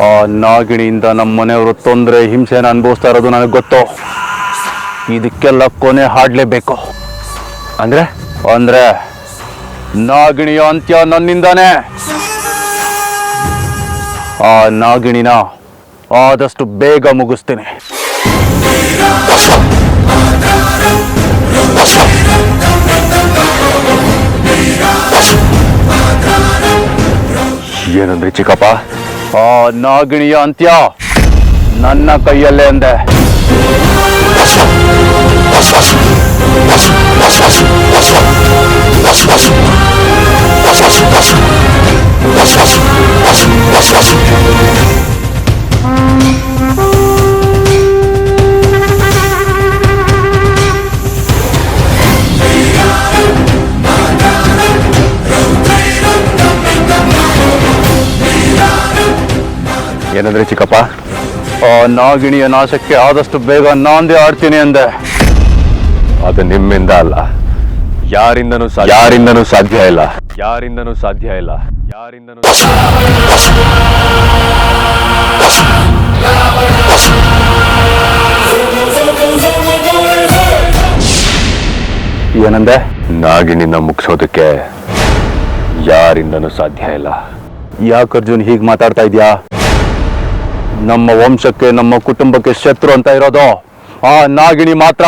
ಆ ನಾಗಿಣಿಯಿಂದ ನಮ್ಮ ಮನೆಯವರು ತೊಂದರೆ ಹಿಂಸೆನ ಅನುಭವಿಸ್ತಾ ಇರೋದು ನನಗೆ ಗೊತ್ತು. ಇದಕ್ಕೆಲ್ಲ ಕೊನೆ ಹಾಡಲೇಬೇಕು. ಅಂದ್ರೆ ಅಂದ್ರೆ ನಾಗಿಣಿಯ ಅಂತ್ಯ ನನ್ನಿಂದಾನೆ. ಆ ನಾಗಿಣಿನ ಆದಷ್ಟು ಬೇಗ ಮುಗಿಸ್ತೀನಿ. ಏನಂದ್ರೆ ಚಿಕ್ಕಪ್ಪ? ಆ ನಾಗಿಣಿಯ ಅಂತ್ಯ ನನ್ನ ಕೈಯಲ್ಲೇ ಅಂದೆ. ಏನಂದ್ರೆ ಚಿಕ್ಕಪ್ಪ? ಆ ನಾಗಿಣಿಯ ನಾಶಕ್ಕೆ ಆದಷ್ಟು ಬೇಗ ನಾಂದೇ ಆಡ್ತೀನಿ ಅಂದೆ. ಅದು ನಿಮ್ಮಿಂದ ಅಲ್ಲ, ಯಾರಿಂದನೂ ಸಾಧ್ಯ ಇಲ್ಲ. ಏನಂದೆ? ನಾಗಿಣಿನ ಮುಗಿಸೋದಕ್ಕೆ ಯಾರಿಂದನೂ ಸಾಧ್ಯ ಇಲ್ಲ. ಯಾಕೆ ಅರ್ಜುನ್ ಹೀಗೆ ಮಾತಾಡ್ತಾ ಇದ್ಯಾ? ನಮ್ಮ ವಂಶಕ್ಕೆ ನಮ್ಮ ಕುಟುಂಬಕ್ಕೆ ಶತ್ರು ಅಂತ ಇರೋದು ಆ ನಾಗಿಣಿ ಮಾತ್ರ.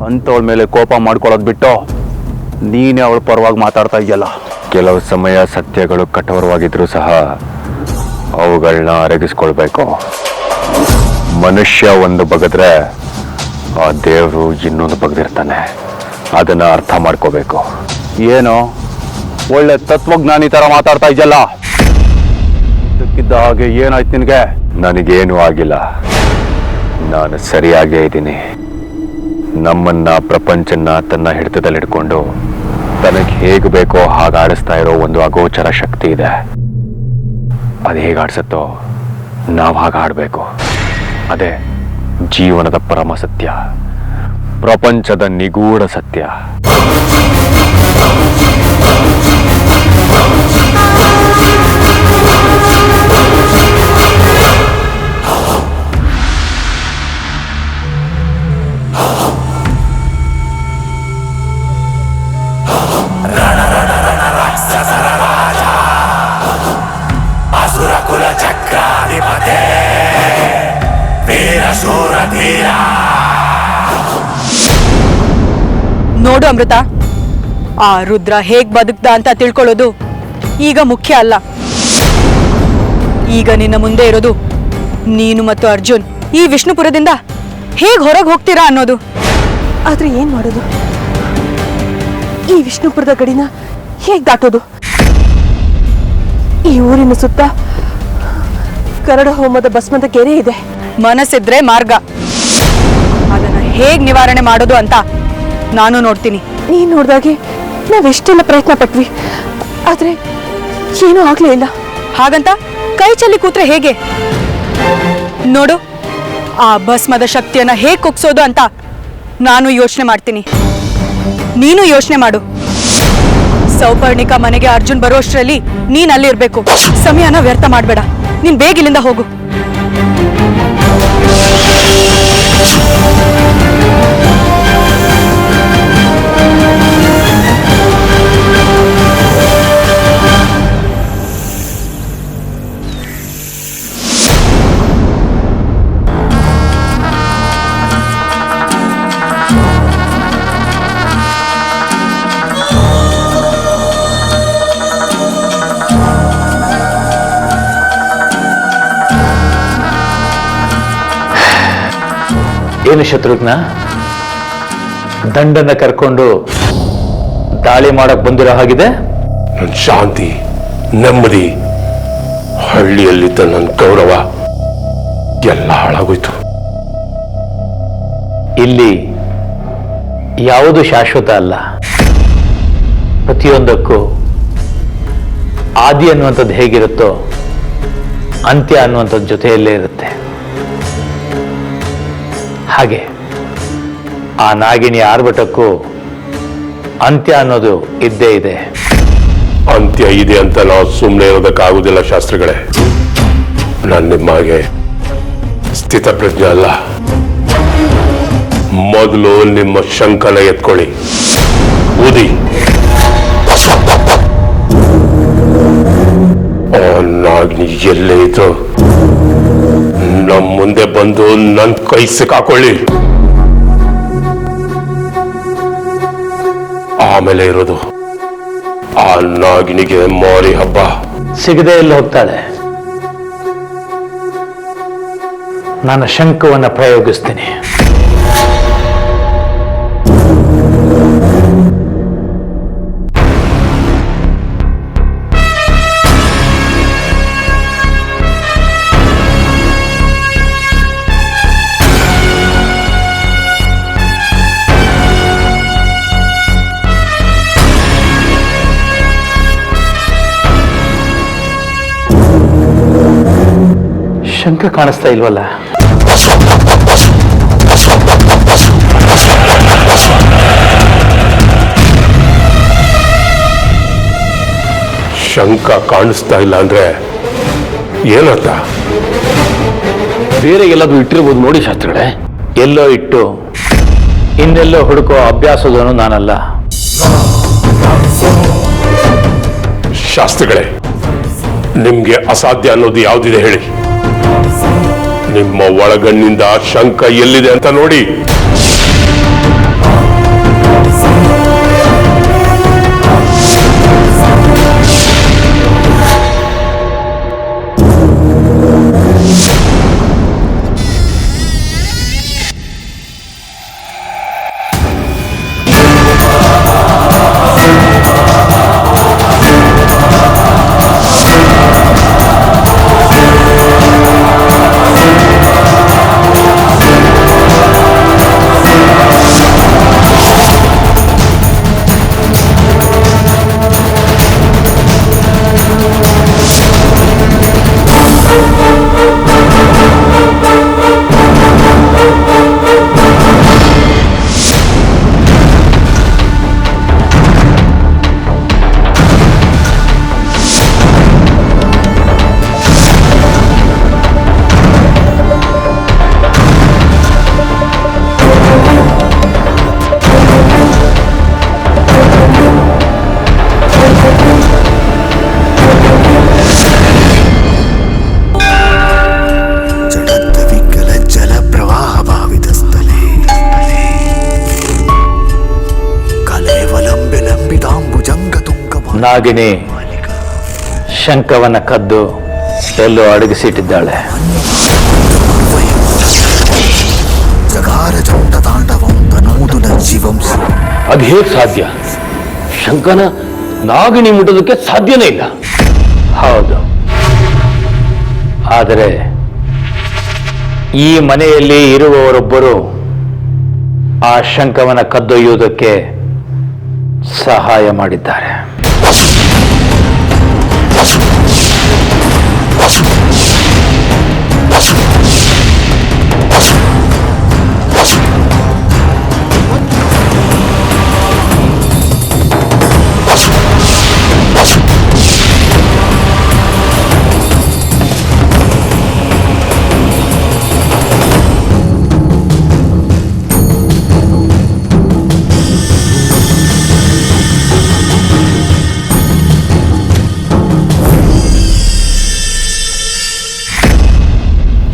ಅಂಥವಳ ಮೇಲೆ ಕೋಪ ಮಾಡ್ಕೊಳ್ಳೋದು ಬಿಟ್ಟು ನೀನೇ ಅವಳ ಪರವಾಗಿ ಮಾತಾಡ್ತಾ ಇದೆಯಲ್ಲ. ಕೆಲವು ಸಮಯ ಸತ್ಯಗಳು ಕಠೋರವಾಗಿದ್ರೂ ಸಹ ಅವುಗಳನ್ನ ಅರಗಿಸ್ಕೊಳ್ಬೇಕು. ಮನುಷ್ಯ ಒಂದು ಬಗೆದ್ರೆ ಆ ದೇವರು ಇನ್ನೊಂದು ಬಗೆದಿರ್ತಾನೆ. ಅದನ್ನ ಅರ್ಥ ಮಾಡ್ಕೋಬೇಕು. ಏನು ಒಳ್ಳೆ ತತ್ವಜ್ಞಾನಿ ತರ ಮಾತಾಡ್ತಾ ಇದೆಯಲ್ಲ. ಇದಕ್ಕಿದ್ದ ಹಾಗೆ ಏನಾಯ್ತು ನಿನಗೆ? ನನಗೇನು ಆಗಿಲ್ಲ, ನಾನು ಸರಿಯಾಗೇ ಇದ್ದೀನಿ. ನಮ್ಮನ್ನ ಪ್ರಪಂಚನ ತನ್ನ ಹಿಡಿತದಲ್ಲಿ ಹಿಡ್ಕೊಂಡು ತನಗೆ ಹೇಗೆ ಬೇಕೋ ಹಾಗೆ ಆಡಿಸ್ತಾ ಇರೋ ಒಂದು ಅಗೋಚರ ಶಕ್ತಿ ಇದೆ. ಅದು ಹೇಗೆ ಆಡಿಸುತ್ತೋ ನಾವು ಹಾಗೆ ಆಡಬೇಕು. ಅದೇ ಜೀವನದ ಪರಮ ಸತ್ಯ, ಪ್ರಪಂಚದ ನಿಗೂಢ ಸತ್ಯ. ನೋಡು ಅಮೃತ, ಆ ರುದ್ರ ಹೇಗ್ ಬದುಕ್ದ ಅಂತ ತಿಳ್ಕೊಳ್ಳೋದು ಈಗ ಮುಖ್ಯ ಅಲ್ಲ. ಈಗ ನಿನ್ನ ಮುಂದೆ ಇರೋದು ನೀನು ಮತ್ತು ಅರ್ಜುನ್ ಈ ವಿಷ್ಣುಪುರದಿಂದ ಹೇಗ್ ಹೊರಗೆ ಹೋಗ್ತೀರಾ ಅನ್ನೋದು. ಆದ್ರೆ ಏನ್ ಮಾಡೋದು? ಈ ವಿಷ್ಣುಪುರದ ಗಡಿನ ಹೇಗ್ ದಾಟೋದು? ಈ ಊರಿನ ಸುತ್ತ ಕರಡ ಹೋಮದ ಭಸ್ಮದ ಕೆರೆ ಇದೆ. ಮನಸ್ಸಿದ್ರೆ ಮಾರ್ಗ. ಅದನ್ನ ಹೇಗ್ ನಿವಾರಣೆ ಮಾಡೋದು ಅಂತ ನಾನು ನೋಡ್ತೀನಿ. ನೀನ್ ನೋಡ್ದಾಗೆ ನಾವೆಷ್ಟೆಲ್ಲ ಪ್ರಯತ್ನ ಪಟ್ವಿ, ಆದ್ರೆ ಏನೂ ಆಗ್ಲೇ ಇಲ್ಲ. ಹಾಗಂತ ಕೈ ಚೆಲ್ಲಿ ಕೂತ್ರೆ ಹೇಗೆ? ನೋಡು, ಆ ಭಸ್ಮದ ಶಕ್ತಿಯನ್ನ ಹೇಗ್ ಕುಗ್ಸೋದು ಅಂತ ನಾನು ಯೋಚನೆ ಮಾಡ್ತೀನಿ. ನೀನು ಯೋಚನೆ ಮಾಡು. ಸೌಪರ್ಣಿಕ ಮನೆಗೆ ಅರ್ಜುನ್ ಬರೋಷ್ಟ್ರಲ್ಲಿ ನೀನ್ ಅಲ್ಲಿರ್ಬೇಕು. ಸಮಯನ ವ್ಯರ್ಥ ಮಾಡ್ಬೇಡ. ನೀನ್ ಬೇಗ ಇಲ್ಲಿಂದ ಹೋಗು. ಏನು ಶತ್ರುಘ್ನ, ದಂಡನ್ನ ಕರ್ಕೊಂಡು ದಾಳಿ ಮಾಡಕ್ ಬಂದಿರೋ ಹಾಗಿದೆ? ನನ್ನ ಶಾಂತಿ, ನೆಮ್ಮದಿ, ಹಳ್ಳಿಯಲ್ಲಿದ್ದ ನನ್ನ ಗೌರವ ಎಲ್ಲ ಹಾಳಾಗೋಯ್ತು. ಇಲ್ಲಿ ಯಾವುದು ಶಾಶ್ವತ ಅಲ್ಲ. ಪ್ರತಿಯೊಂದಕ್ಕೂ ಆದಿ ಅನ್ನುವಂಥದ್ದು ಹೇಗಿರುತ್ತೋ ಅಂತ್ಯ ಅನ್ನುವಂಥದ್ದು ಜೊತೆಯಲ್ಲೇ ಇರುತ್ತೆ. ಹಾಗೆ ಆ ನಾಗಿಣಿಯ ಆರ್ಭಟಕ್ಕೂ ಅಂತ್ಯ ಅನ್ನೋದು ಇದ್ದೇ ಇದೆ. ಅಂತ್ಯ ಇದೆ ಅಂತ ನಾವು ಸುಮ್ಮನೆ ಇರೋದಕ್ಕಾಗುದಿಲ್ಲ ಶಾಸ್ತ್ರಿಗಳೇ. ನಾನು ನಿಮ್ಮಾಗೆ ಸ್ಥಿತಪ್ರಜ್ಞೆ ಅಲ್ಲ. ಮೊದಲು ನಿಮ್ಮ ಶಂಕನ ಎತ್ಕೊಳ್ಳಿ, ಊದಿ. ನಾಗ್ನಿ ಎಲ್ಲೇ ಇದ್ರು ನಮ್ಮ ಮುಂದೆ ಬಂದು ನನ್ನ ಕೈ ಸಿಕ್ಕಾಕೊಳ್ಳಿ. ಆಮೇಲೆ ಇರೋದು ಆ ನಾಗಿನಿಗೆ ಮಾರಿ ಹಬ್ಬ. ಸಿಗದೆ ಎಲ್ಲಿ ಹೋಗ್ತಾಳೆ? ನಾನು ಶಂಕವನ್ನು ಪ್ರಯೋಗಿಸ್ತೀನಿ. ಶಂಕ ಕಾಣಿಸ್ತಾ ಇಲ್ವಲ್ಲ? ಶಂಕ ಕಾಣಿಸ್ತಾ ಇಲ್ಲ ಅಂದ್ರೆ ಏನರ್ಥ? ಬೇರೆ ಎಲ್ಲಾದ್ರೂ ಇಟ್ಟಿರ್ಬೋದು ನೋಡಿ ಶಾಸ್ತ್ರಿಗಳೇ. ಎಲ್ಲೋ ಇಟ್ಟು ಇನ್ನೆಲ್ಲೋ ಹುಡುಕೋ ಅಭ್ಯಾಸದವನು ನಾನಲ್ಲ. ಶಾಸ್ತ್ರಿಗಳೇ, ನಿಮ್ಗೆ ಅಸಾಧ್ಯ ಅನ್ನೋದು ಯಾವುದಿದೆ ಹೇಳಿ. ನಿಮ್ಮ ಒಳಗಣ್ಣಿಂದ ಶಂಕ ಎಲ್ಲಿದೆ ಅಂತ ನೋಡಿ. ನಾಗಿನಿ ಶಂಕವನ್ನ ಕದ್ದು ಎಲ್ಲೋ ಅಡಗಿಸಿಟ್ಟಿದ್ದಾಳೆ. ಅದು ಹೇಗೆ ಸಾಧ್ಯ? ಶಂಕನ ನಾಗಿನಿ ಮುಟ್ಟೋದಕ್ಕೆ ಸಾಧ್ಯನೇ ಇಲ್ಲ. ಹೌದು, ಆದರೆ ಈ ಮನೆಯಲ್ಲಿ ಇರುವವರೊಬ್ಬರು ಆ ಶಂಕವನ್ನ ಕದ್ದೊಯ್ಯುವುದಕ್ಕೆ ಸಹಾಯ ಮಾಡಿದ್ದಾರೆ.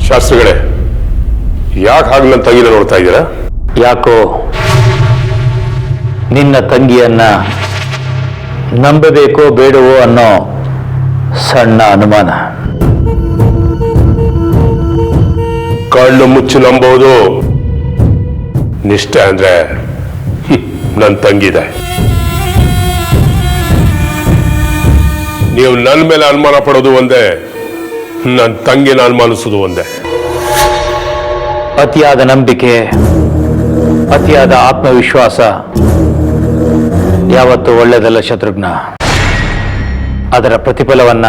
ಶಾಸ್ತ್ರಿಗಳೇ, ಯಾಕೆ ಹಾಗೆ ನನ್ನ ತಂಗಿನ ನೋಡ್ತಾ ಇದ್ದೀರಾ? ಯಾಕೋ ನಿನ್ನ ತಂಗಿಯನ್ನ ನಂಬಬೇಕೋ ಬೇಡವೋ ಅನ್ನೋ ಸಣ್ಣ ಅನುಮಾನ. ಕಣ್ಣು ಮುಚ್ಚಿ ನಂಬೋದು. ನಿಷ್ಠೆ ಅಂದ್ರೆ ನನ್ನ ತಂಗಿದೆ. ನೀವು ನನ್ನ ಮೇಲೆ ಅನುಮಾನ ಪಡೋದು ಒಂದೇ, ನನ್ನ ತಂಗಿನ ಅನುಮಾನಿಸೋದು ಒಂದೇ. ಅತಿಯಾದ ನಂಬಿಕೆ, ಅತಿಯಾದ ಆತ್ಮವಿಶ್ವಾಸ ಯಾವತ್ತೂ ಒಳ್ಳೆಯದಲ್ಲ ಶತ್ರುಘ್ನ. ಅದರ ಪ್ರತಿಫಲವನ್ನ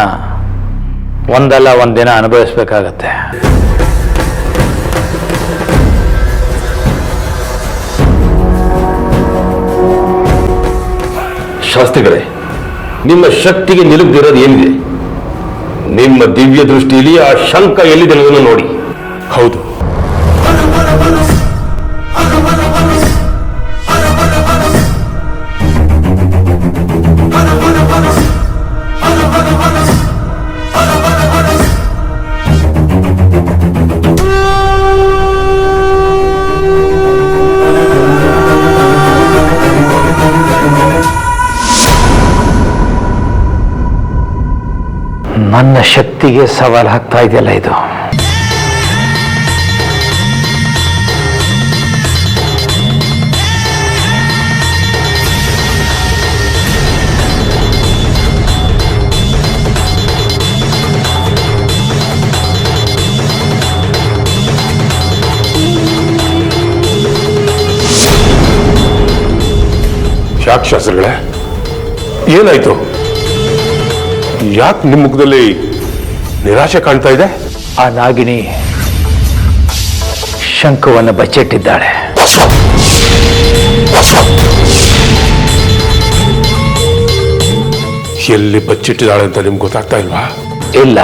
ಒಂದಲ್ಲ ಒಂದಿನ ಅನುಭವಿಸಬೇಕಾಗತ್ತೆ. ಶಾಸ್ತ್ರಿಗಳೇ, ನಿಮ್ಮ ಶಕ್ತಿಗೆ ನಿಲುಕದಿರೋದು ಏನಿದೆ? ನಿಮ್ಮ ದಿವ್ಯ ದೃಷ್ಟಿಯಲ್ಲಿ ಆ ಶಂಕ ಎಲ್ಲಿದೆ ಅನ್ನೋದನ್ನು ನೋಡಿ. ಹೌದು, ನನ್ನ ಶಕ್ತಿಗೆ ಸವಾಲು ಹಾಕ್ತಾ ಇದೆಯಲ್ಲ ಇದು. ಯಾಕೆ ಶಾಸ್ತ್ರಿಗಳೇ, ಏನಾಯ್ತು? ಯಾಕೆ ನಿಮ್ಮ ಮುಖದಲ್ಲಿ ನಿರಾಶೆ ಕಾಣ್ತಾ ಇದೆ? ಆ ನಾಗಿಣಿ ಶಂಕವನ್ನು ಬಚ್ಚಿಟ್ಟಿದ್ದಾಳೆ. ಎಲ್ಲಿ ಬಚ್ಚಿಟ್ಟಿದ್ದಾಳೆ ಅಂತ ನಿಮ್ಗೆ ಗೊತ್ತಾಗ್ತಾ ಇಲ್ವಾ? ಇಲ್ಲ,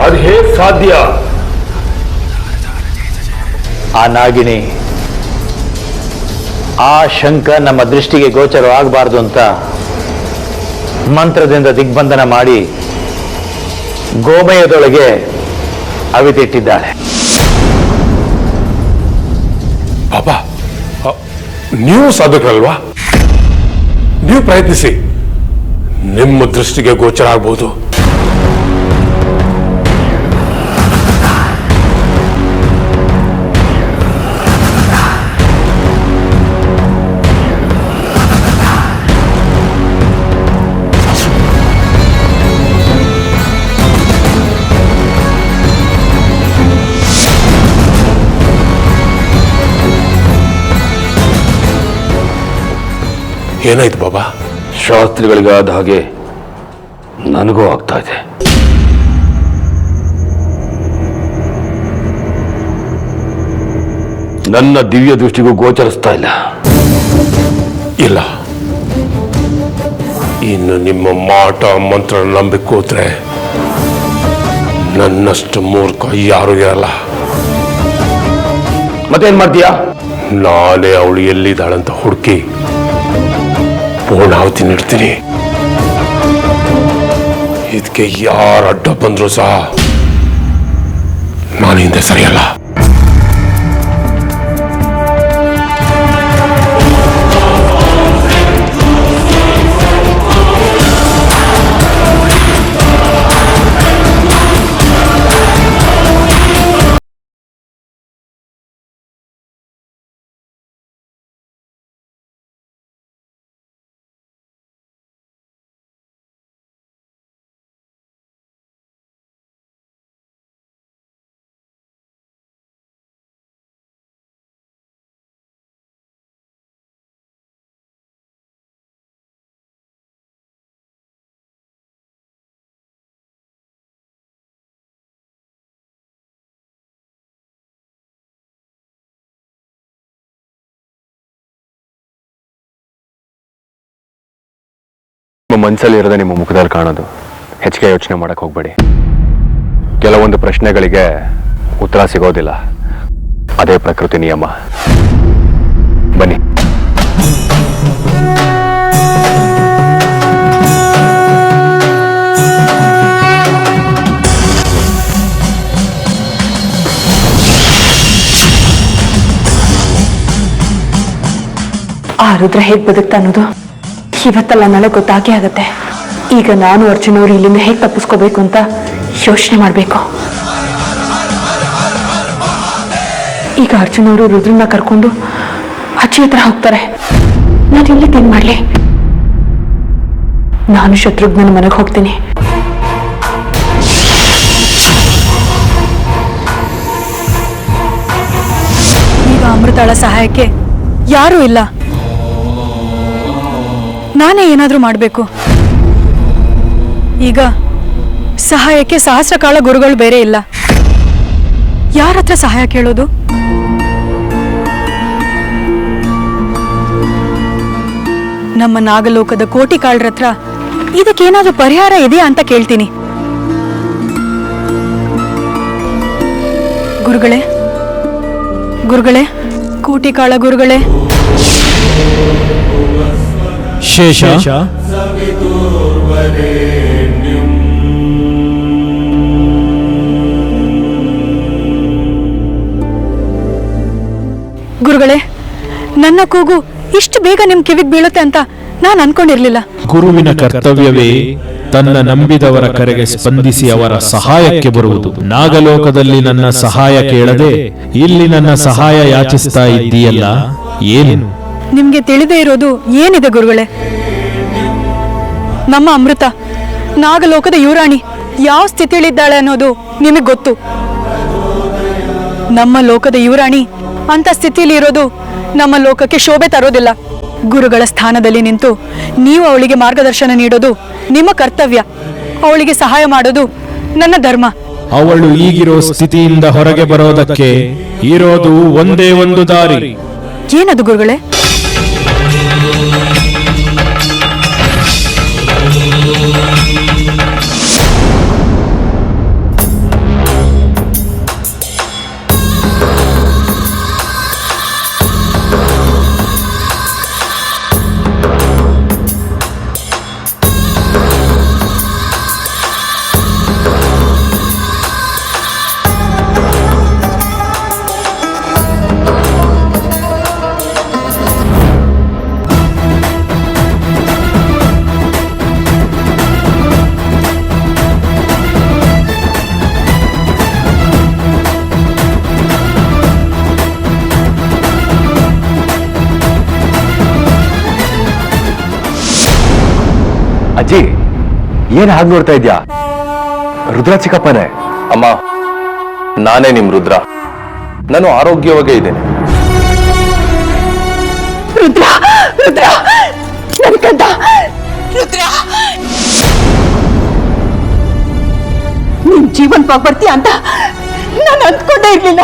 ಅದು ಹೇಗೆ ಸಾಧ್ಯ? ಆ ನಾಗಿಣಿ ಆ ಶಂಕ ನಮ್ಮ ದೃಷ್ಟಿಗೆ ಗೋಚರವಾಗಬಾರ್ದು ಅಂತ ಮಂತ್ರದಿಂದ ದಿಗ್ಬಂಧನ ಮಾಡಿ ಗೋಮಯದೊಳಗೆ ಅವಿತಿಟ್ಟಿದ್ದಾಳೆ. ಪಾಪ, ನೀವು ಸಾಧಕರಲ್ವಾ? ನೀವು ಪ್ರಯತ್ನಿಸಿ, ನಿಮ್ಮ ದೃಷ್ಟಿಗೆ ಗೋಚರ ಆಗ್ಬೋದು. ಏನಾಯ್ತು ಬಾಬಾ? ಶಾಸ್ತ್ರಿಗಳಿಗಾದ ಹಾಗೆ ನನಗೂ ಆಗ್ತಾ ಇದೆ. ನನ್ನ ದಿವ್ಯ ದೃಷ್ಟಿಗೂ ಗೋಚರಿಸ್ತಾ ಇಲ್ಲ. ಇಲ್ಲ, ಇನ್ನು ನಿಮ್ಮ ಮಾಟ ಮಂತ್ರ ನಂಬಿಕೆ ಹೋದ್ರೆ ನನ್ನಷ್ಟು ಮೂರ್ಖ ಯಾರು ಇರಲ್ಲ. ಮತ್ತೇನ್ ಮಾಡ್ತೀಯಾ? ನಾನೇ ಅವಳು ಎಲ್ಲಿದ್ದಾಳಂತ ಹುಡುಕಿ ಪೂರ್ಣಾಹುತಿ ನೀಡ್ತೀನಿ. ಇದಕ್ಕೆ ಯಾರು ಅಡ್ಡ ಬಂದ್ರು ಸಹ ನಾನು ಹಿಂದೆ ಸರಿಯಲ್ಲ. ನಿಮ್ಮ ಮನಸ್ಸಲ್ಲಿ ಇರೋದೇ ನಿಮ್ಮ ಮುಖದಲ್ಲಿ ಕಾಣೋದು. ಹೆಚ್ಚಿಗೆ ಯೋಚನೆ ಮಾಡಕ್ಕೆ ಹೋಗ್ಬೇಡಿ. ಕೆಲವೊಂದು ಪ್ರಶ್ನೆಗಳಿಗೆ ಉತ್ತರ ಸಿಗೋದಿಲ್ಲ, ಅದೇ ಪ್ರಕೃತಿ ನಿಯಮ. ಬನ್ನಿ. ಆ ರುದ್ರ ಹೇಗೆ ಬದುಕ್ತಾ ಅನ್ನೋದು ಇವತ್ತಲ್ಲ ನಾಳೆ ಗೊತ್ತಾಗೇ ಆಗತ್ತೆ. ಈಗ ನಾನು ಅರ್ಜುನ್ ಅವರು ಇಲ್ಲಿಂದ ಹೇಗೆ ತಪ್ಪಿಸ್ಕೋಬೇಕು ಅಂತ ಯೋಚನೆ ಮಾಡಬೇಕು. ಈಗ ಅರ್ಜುನ್ ಅವರು ರುದ್ರನ್ನ ಕರ್ಕೊಂಡು ಅಜ್ಜಿ ಹತ್ರ ಹೋಗ್ತಾರೆ. ನಾನು ಇಲ್ಲಿ ತಿನ್ ಮಾಡ್ಲಿ? ನಾನು ಶತ್ರುಘ್ನ ಮನೆಗೆ ಹೋಗ್ತೀನಿ. ಈಗ ಅಮೃತಾಳ ಸಹಾಯಕ್ಕೆ ಯಾರೂ ಇಲ್ಲ. ನಾನೇ ಏನಾದ್ರೂ ಮಾಡಬೇಕು. ಈಗ ಸಹಾಯಕ್ಕೆ ಸಹಸ್ರಕಾಳ ಗುರುಗಳು ಬೇರೆ ಇಲ್ಲ. ಯಾರ ಹತ್ರ ಸಹಾಯ ಕೇಳೋದು? ನಮ್ಮ ನಾಗಲೋಕದ ಕೋಟಿ ಕಾಳರ ಹತ್ರ ಇದಕ್ಕೇನಾದ್ರೂ ಪರಿಹಾರ ಇದೆಯಾ ಅಂತ ಕೇಳ್ತೀನಿ. ಗುರುಗಳೇ ಗುರುಗಳೇ ಕೂಟಿಕಾಳ ಗುರುಗಳೇ. ಶೇಷ ಗುರುಗಳೇ, ನನ್ನ ಕೂಗು ಇಷ್ಟು ಬೇಗ ನಿಮ್ ಕಿವಿಗೆ ಬೀಳುತ್ತೆ ಅಂತ ನಾನು ಅನ್ಕೊಂಡಿರ್ಲಿಲ್ಲ. ಗುರುವಿನ ಕರ್ತವ್ಯವೇ ತನ್ನ ನಂಬಿದವರ ಕರೆಗೆ ಸ್ಪಂದಿಸಿ ಅವರ ಸಹಾಯಕ್ಕೆ ಬರುವುದು. ನಾಗಲೋಕದಲ್ಲಿ ನನ್ನ ಸಹಾಯ ಕೇಳದೆ ಇಲ್ಲಿ ನನ್ನ ಸಹಾಯ ಯಾಚಿಸ್ತಾ ಇದ್ದೀಯಲ್ಲ, ಏನು? ನಿಮ್ಗೆ ತಿಳಿದೇ ಇರೋದು ಏನಿದೆ ಗುರುಗಳೇ? ನಮ್ಮ ಅಮೃತ ನಾಗಲೋಕದ ಯುವರಾಣಿ ಯಾವ ಸ್ಥಿತಿಯಲ್ಲಿದ್ದಾಳೆ ಅನ್ನೋದು ನಿಮಗೆ ಗೊತ್ತು. ನಮ್ಮ ಲೋಕದ ಯುವರಾಣಿ ಅಂತ ಸ್ಥಿತಿಯಲ್ಲಿ ಇರೋದು ನಮ್ಮ ಲೋಕಕ್ಕೆ ಶೋಭೆ ತರೋದಿಲ್ಲ. ಗುರುಗಳ ಸ್ಥಾನದಲ್ಲಿ ನಿಂತು ನೀವು ಅವಳಿಗೆ ಮಾರ್ಗದರ್ಶನ ನೀಡೋದು ನಿಮ್ಮ ಕರ್ತವ್ಯ. ಅವಳಿಗೆ ಸಹಾಯ ಮಾಡೋದು ನನ್ನ ಧರ್ಮ. ಅವಳು ಈಗಿರೋ ಸ್ಥಿತಿಯಿಂದ ಹೊರಗೆ ಬರೋದಕ್ಕೆ ಇರೋದು ಒಂದೇ ಒಂದು ದಾರಿ. ಏನದು ಗುರುಗಳೇ? ಅಜ್ಜಿ, ಏನ್ ಹಾಗೆ ನೋಡ್ತಾ ಇದ್ಯಾ? ರುದ್ರ ಚಿಕ್ಕಪ್ಪನೇ. ಅಮ್ಮ, ನಾನೇ ನಿಮ್ ರುದ್ರ. ನಾನು ಆರೋಗ್ಯವಾಗೇ ಇದ್ದೇನೆ. ರುದ್ರ ರುದ್ರ ನನ್ ಕಂದ ರುದ್ರ, ನೀನ್ ಜೀವಂತವಾಗಿ ಬರ್ತೀಯ ಅಂತ ನಾನು ಅಂದ್ಕೊಂಡೇ ಇರ್ಲಿಲ್ಲ.